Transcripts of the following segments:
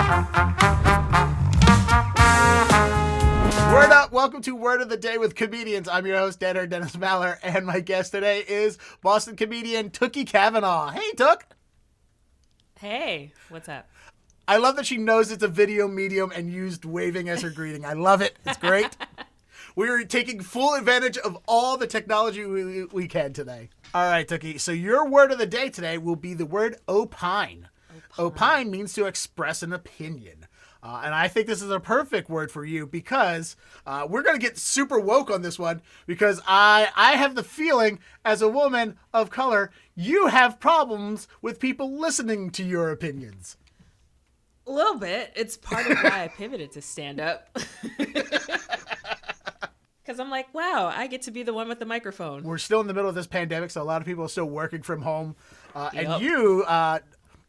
Word up! Welcome to Word of the Day with Comedians. I'm your host, Dennis Maller, and my guest today is Boston comedian Tooky Kavanagh. Hey, Took! Hey, what's up? I love that she knows it's a video medium and used waving as her greeting. I love it. It's great. We're taking full advantage of all the technology we can today. All right, Tooky. So your word of the day today will be the word opine. Opine means to express an opinion. And I think this is a perfect word for you because we're going to get super woke on this one because I have the feeling as a woman of color, you have problems with people listening to your opinions. A little bit. It's part of why I pivoted to stand up. Because I'm like, wow, I get to be the one with the microphone. We're still in the middle of this pandemic, so a lot of people are still working from home. Yep. And you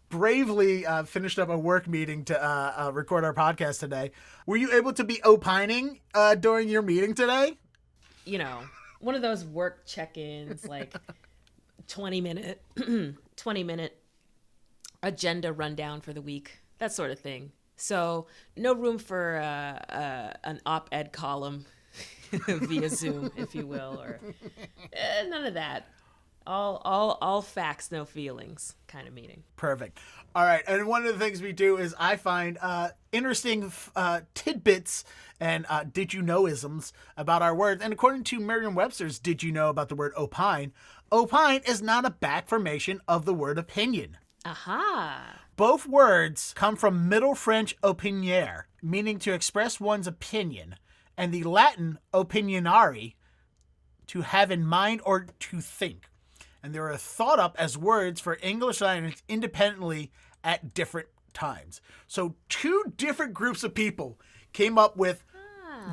bravely finished up a work meeting to record our podcast today. Were you able to be opining during your meeting today? You know, one of those work check-ins, like 20-minute agenda rundown for the week, that sort of thing. So no room for an op-ed column via Zoom, if you will, or none of that. All facts, no feelings kind of meeting. Perfect. All right. And one of the things we do is I find interesting tidbits and did you know-isms about our words. And according to Merriam-Webster's did you know about the word opine, opine is not a back formation of the word opinion. Aha. Both words come from Middle French opiner, meaning to express one's opinion, and the Latin opīnārī, to have in mind or to think. And they were thought up as words for English language independently at different times. So two different groups of people came up with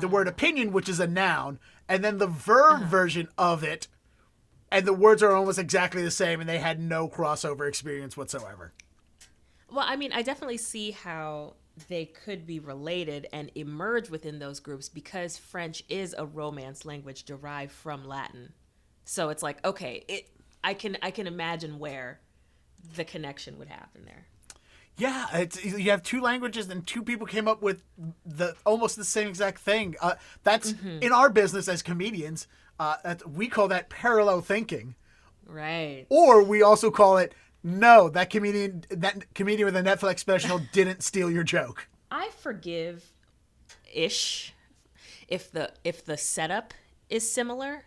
the word opinion, which is a noun, and then the verb version of it, and the words are almost exactly the same, and they had no crossover experience whatsoever. Well, I mean, I definitely see how they could be related and emerge within those groups because French is a Romance language derived from Latin. So it's like, okay, I can imagine where the connection would happen there. Yeah, you have two languages and two people came up with almost the same exact thing. That's in our business as comedians. We call that parallel thinking. Right. Or we also call it, no, that comedian with a Netflix special didn't steal your joke. I forgive-ish if the setup is similar,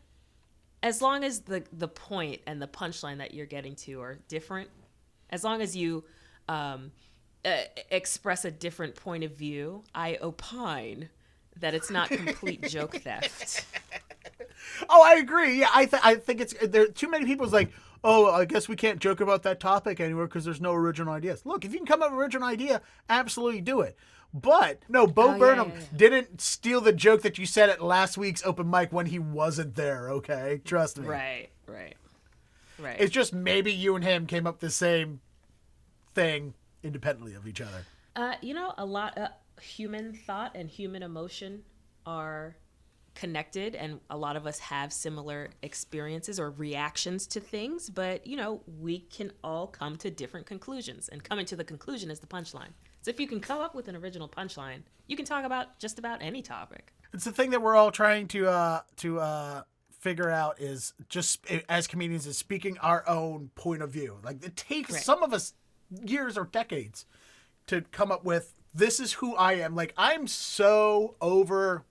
as long as the point and the punchline that you're getting to are different. As long as you express a different point of view, I opine that it's not complete joke theft. Oh, I agree. Yeah, I think there are too many people's like, oh, I guess we can't joke about that topic anymore because there's no original ideas. Look, if you can come up with an original idea, absolutely do it. But no, Bo Burnham didn't steal the joke that you said at last week's open mic when he wasn't there. Okay, trust me. Right. It's just maybe you and him came up with the same thing independently of each other. A lot of human thought and human emotion are connected, and a lot of us have similar experiences or reactions to things, but we can all come to different conclusions, and coming to the conclusion is the punchline. So if you can come up with an original punchline, you can talk about just about any topic. It's the thing that we're all trying to figure out is just as comedians is speaking our own point of view. Like it takes some of us years or decades to come up with, this is who I am. Like I'm so over,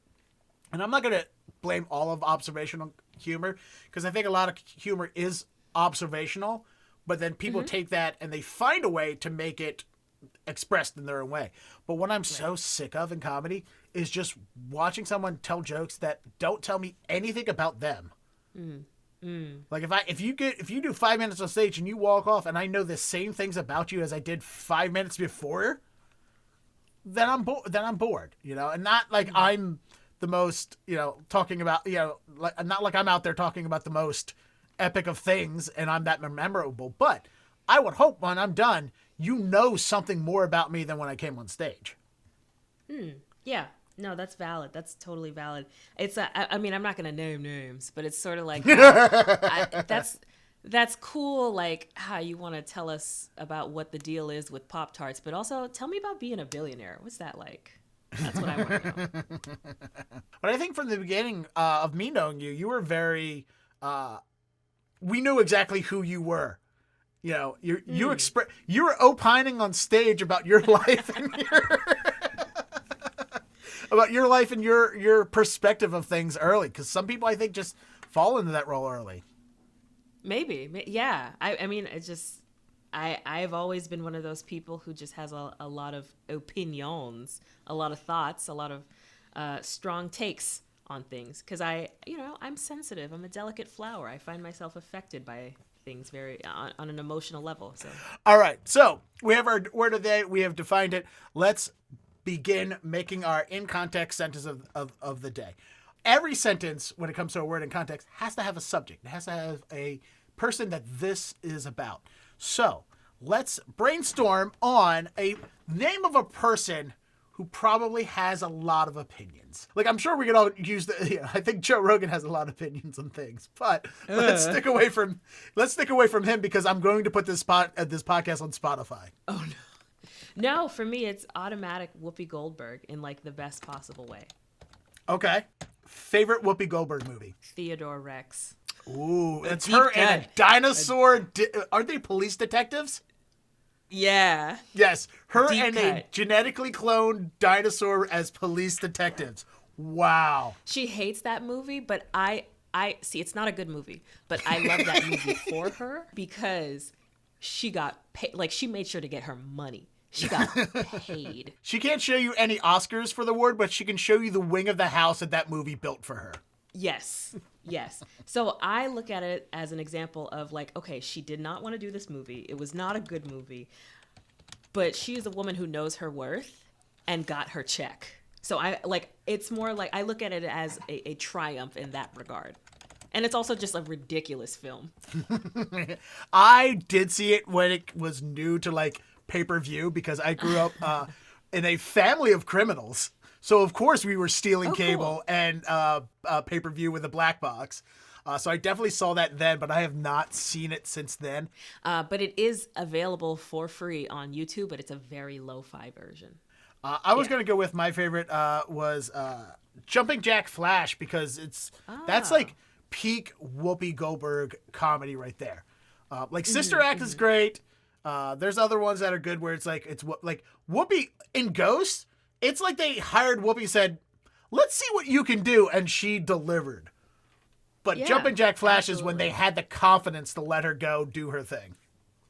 and I'm not going to blame all of observational humor because I think a lot of humor is observational, but then people take that and they find a way to make it expressed in their own way. But what I'm so sick of in comedy is just watching someone tell jokes that don't tell me anything about them. Like if you do 5 minutes on stage and you walk off and I know the same things about you as I did 5 minutes before, then I'm bored, and not like I'm the most, talking about, not like I'm out there talking about the most epic of things and I'm that memorable, but I would hope when I'm done, you know something more about me than when I came on stage. Yeah. No, that's valid. That's totally valid. It's I'm not going to name names, but it's sort of like that's that's cool, like how you want to tell us about what the deal is with Pop-Tarts, but also tell me about being a billionaire. What's that like? That's what I want to know. But I think from the beginning of me knowing you, you were very, we knew exactly who you were. You know, you were opining on stage about your life and your perspective of things early. Because some people, I think, just fall into that role early. Maybe. Yeah. I mean, it's just, I've always been one of those people who just has a lot of opinions, a lot of thoughts, a lot of strong takes on things. Because I'm sensitive. I'm a delicate flower. I find myself affected by things very on an emotional level. So. All right. So we have our word of the day. We have defined it. Let's begin making our in-context sentence of the day. Every sentence, when it comes to a word in context, has to have a subject. It has to have a person that this is about. So let's brainstorm on a name of a person who probably has a lot of opinions. Like, I'm sure we can all use I think Joe Rogan has a lot of opinions on things, but let's stick away from him because I'm going to put this podcast on Spotify. Oh no. No, for me it's automatic Whoopi Goldberg in like the best possible way. Okay. Favorite Whoopi Goldberg movie? Theodore Rex. Ooh, it's her and a dinosaur. Aren't they police detectives? Yeah. Yes, her and a genetically cloned dinosaur as police detectives. Wow. She hates that movie, but I see it's not a good movie, but I love that movie for her because she got paid. Like, she made sure to get her money. She got paid. She can't show you any Oscars for the award, but she can show you the wing of the house that movie built for her. Yes. So I look at it as an example of like, okay, she did not want to do this movie. It was not a good movie, but she is a woman who knows her worth and got her check. So it's more like, I look at it as a triumph in that regard. And it's also just a ridiculous film. I did see it when it was new to like pay-per-view because I grew up in a family of criminals. So, of course, we were stealing cable and pay-per-view with a black box. So I definitely saw that then, but I have not seen it since then. But it is available for free on YouTube, but it's a very lo-fi version. I was going to go with my favorite was Jumping Jack Flash because that's like peak Whoopi Goldberg comedy right there. Like Sister Act is great. There's other ones that are good where it's like Whoopi in Ghost. It's like they hired Whoopi, said, "Let's see what you can do," and she delivered. But Jumping Jack Flash is when they had the confidence to let her go do her thing,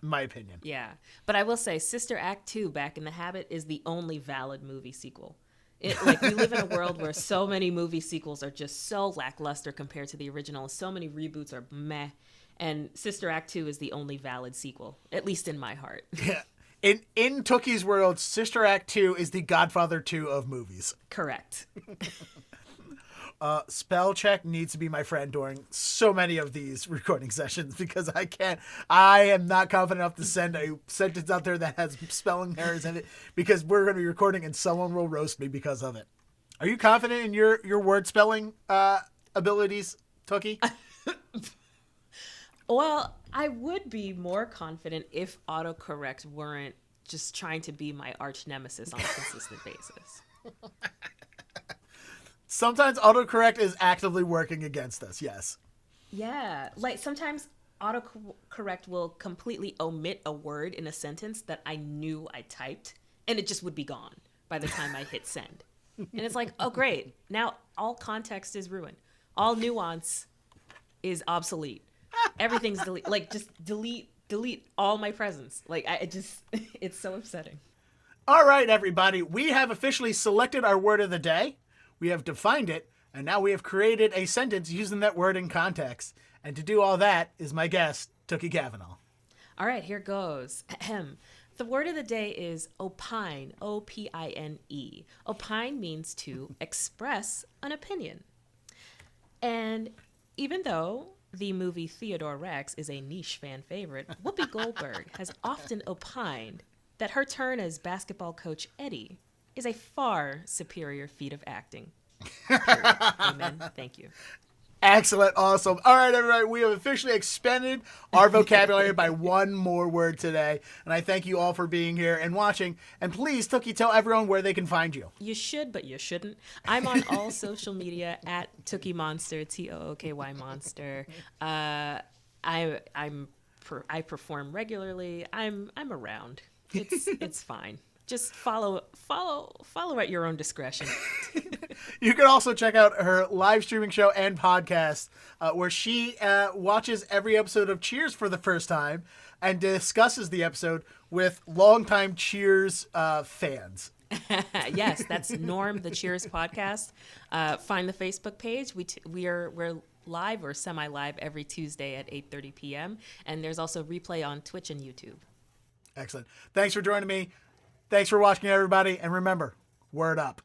in my opinion. Yeah, but I will say, Sister Act 2, Back in the Habit, is the only valid movie sequel. We live in a world where so many movie sequels are just so lackluster compared to the original. So many reboots are meh. And Sister Act 2 is the only valid sequel, at least in my heart. Yeah. In Tooky's world, Sister Act 2 is the Godfather 2 of movies. Correct. Spell check needs to be my friend during so many of these recording sessions because I am not confident enough to send a sentence out there that has spelling errors in it because we're going to be recording and someone will roast me because of it. Are you confident in your word spelling abilities, Tooky? Well, I would be more confident if autocorrect weren't just trying to be my arch nemesis on a consistent basis. Sometimes autocorrect is actively working against us, yes. Yeah, like sometimes autocorrect will completely omit a word in a sentence that I knew I typed, and it just would be gone by the time I hit send. And it's like, oh great, now all context is ruined. All nuance is obsolete. Everything's delete. Like, just delete all my presents. Like, it's so upsetting. All right, everybody. We have officially selected our word of the day. We have defined it, and now we have created a sentence using that word in context. And to do all that is my guest, Tooky Kavanagh. All right, here goes. The word of the day is opine, O-P-I-N-E. Opine means to express an opinion. And even though the movie Theodore Rex is a niche fan favorite, Whoopi Goldberg has often opined that her turn as basketball coach Eddie is a far superior feat of acting. Amen. Thank you. Excellent. Awesome. All right, everybody. We have officially expanded our vocabulary by one more word today. And I thank you all for being here and watching. And please, Tooky, tell everyone where they can find you. You should, but you shouldn't. I'm on all social media at Tooky Monster, Tooky Monster. I perform regularly. I'm around. It's fine. Just follow at your own discretion. You can also check out her live streaming show and podcast where she watches every episode of Cheers for the first time and discusses the episode with longtime Cheers fans. Yes, that's Norm, the Cheers podcast. Find the Facebook page. We're live or semi-live every Tuesday at 8:30 p.m. And there's also replay on Twitch and YouTube. Excellent. Thanks for joining me. Thanks for watching, everybody. And remember, word up.